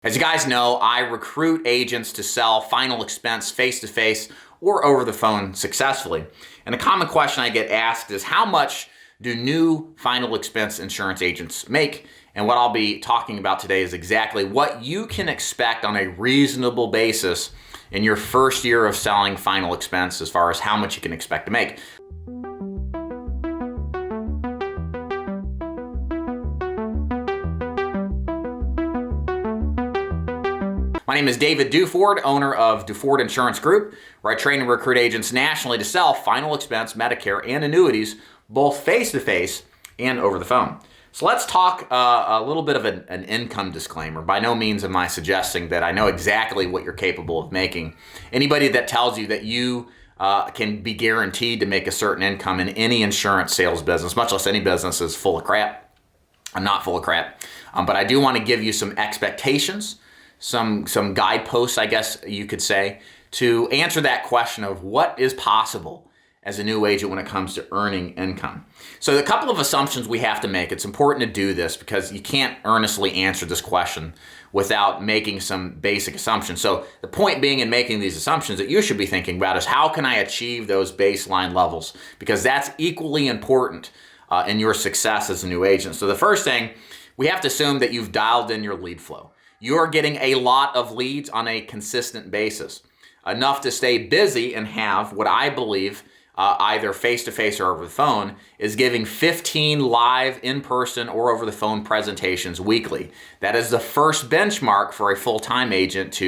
As you guys know, I recruit agents to sell final expense face-to-face or over the phone successfully. And a common question I get asked is, how much do new final expense insurance agents make? And what I'll be talking about today is exactly what you can expect on a reasonable basis in your first year of selling final expense as far as how much you can expect to make. My name is David Duford, owner of Duford Insurance Group, where I train and recruit agents nationally to sell final expense, Medicare, and annuities, both face-to-face and over the phone. So let's talk a little bit of an income disclaimer. By no means am I suggesting that I know exactly what you're capable of making. Anybody that tells you that you can be guaranteed to make a certain income in any insurance sales business, much less any business, is full of crap. I'm not full of crap, but I do want to give you some expectations, some guideposts, I guess you could say, to answer that question of what is possible as a new agent when it comes to earning income. So a couple of assumptions we have to make. It's important to do this because you can't earnestly answer this question without making some basic assumptions. So the point being in making these assumptions that you should be thinking about is, how can I achieve those baseline levels? Because that's equally important in your success as a new agent. So the first thing, we have to assume that you've dialed in your lead flow. You're getting a lot of leads on a consistent basis, enough to stay busy and have what I believe either face-to-face or over the phone is giving 15 live in-person or over the phone presentations weekly. That is the first benchmark for a full-time agent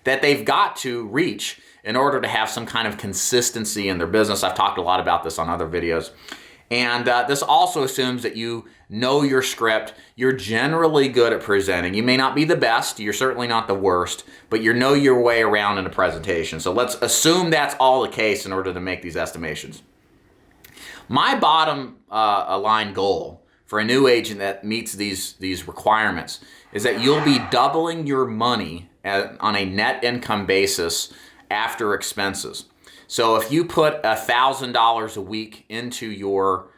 that they've got to reach in order to have some kind of consistency in their business. I've talked a lot about this on other videos. And this also assumes that you know your script. You're generally good at presenting. You may not be the best. You're certainly not the worst, but you know your way around in a presentation. So let's assume that's all the case in order to make these estimations. My bottom line goal for a new agent that meets these requirements is that you'll be doubling your money on a net income basis after expenses. So if you put $1,000 a week into your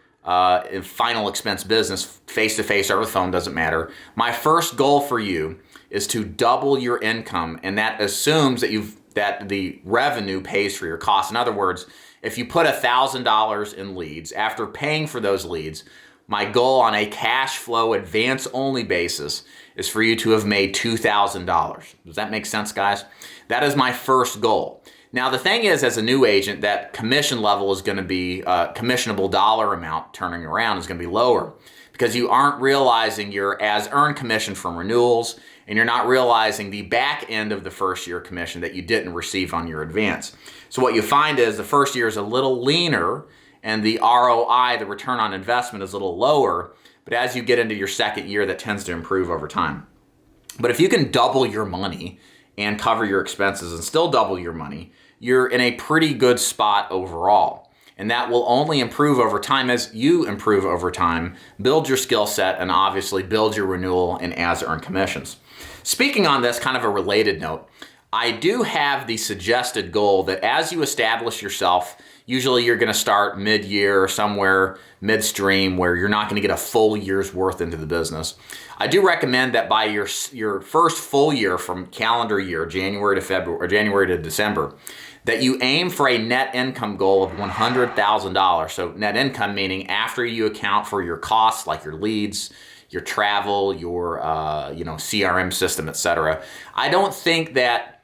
final expense business, face-to-face or over the phone, doesn't matter. My first goal for you is to double your income, and that assumes that the revenue pays for your costs. In other words, if you put $1,000 in leads, after paying for those leads, my goal on a cash flow advance only basis is for you to have made $2,000. Does that make sense, guys? That is my first goal. Now, the thing is, as a new agent, that commission level is going to be, commissionable dollar amount turning around is going to be lower because you aren't realizing your as earned commission from renewals, and you're not realizing the back end of the first year commission that you didn't receive on your advance. So what you find is the first year is a little leaner and the ROI, the return on investment, is a little lower, but as you get into your second year, that tends to improve over time. But if you can double your money and cover your expenses and still double your money, you're in a pretty good spot overall. And that will only improve over time as you improve over time, build your skill set, and obviously build your renewal and as earned commissions. Speaking on this, kind of a related note, I do have the suggested goal that as you establish yourself, usually you're going to start mid-year or somewhere midstream where you're not going to get a full year's worth into the business. I do recommend that by your first full year from calendar year, January to February or January to December, that you aim for a net income goal of $100,000. So net income meaning after you account for your costs like your leads, your travel, your CRM system, etc. I don't think that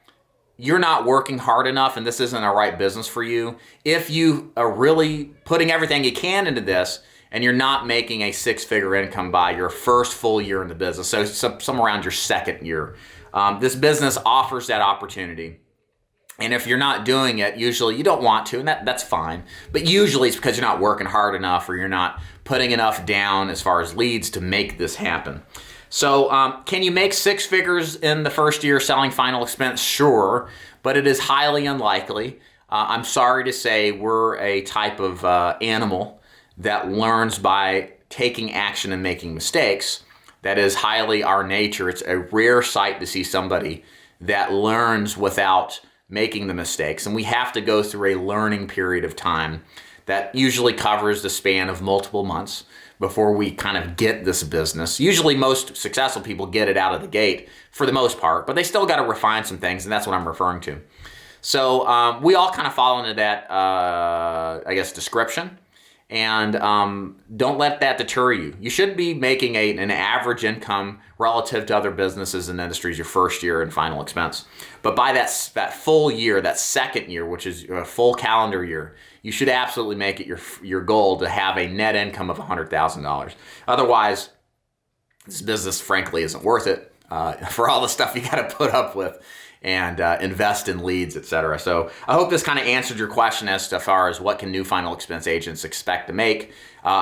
you're not working hard enough and this isn't a right business for you if you are really putting everything you can into this and you're not making a six-figure income by your first full year in the business, so somewhere around your second year. This business offers that opportunity. And if you're not doing it, usually you don't want to, and that's fine. But usually it's because you're not working hard enough or you're not putting enough down as far as leads to make this happen. So can you make six figures in the first year selling final expense? Sure, but it is highly unlikely. I'm sorry to say we're a type of animal that learns by taking action and making mistakes. That is highly our nature. It's a rare sight to see somebody that learns without making the mistakes. And we have to go through a learning period of time that usually covers the span of multiple months. before we kind of get this business. Usually most successful people get it out of the gate for the most part, but they still got to refine some things, and that's what I'm referring to. So we all kind of fall into that, I guess, description. And don't let that deter you. You should be making an average income relative to other businesses and industries your first year in final expense. But by that full year, that second year, which is a full calendar year, you should absolutely make it your goal to have a net income of $100,000. Otherwise, this business, frankly, isn't worth it for all the stuff you got to put up with and invest in leads, etc. So I hope this kind of answered your question as far as what can new final expense agents expect to make.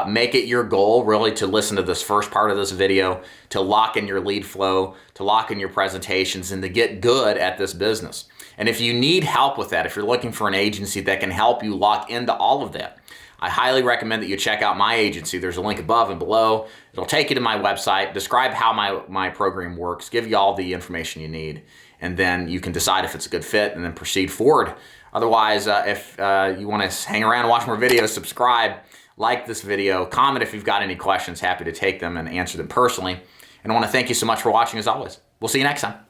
Make it your goal really to listen to this first part of this video, to lock in your lead flow, to lock in your presentations, and to get good at this business. And if you need help with that, if you're looking for an agency that can help you lock into all of that, I highly recommend that you check out my agency. There's a link above and below. It'll take you to my website, describe how my program works, give you all the information you need, and then you can decide if it's a good fit and then proceed forward. Otherwise, if you want to hang around and watch more videos, subscribe, like this video, comment if you've got any questions. Happy to take them and answer them personally. And I want to thank you so much for watching as always. We'll see you next time.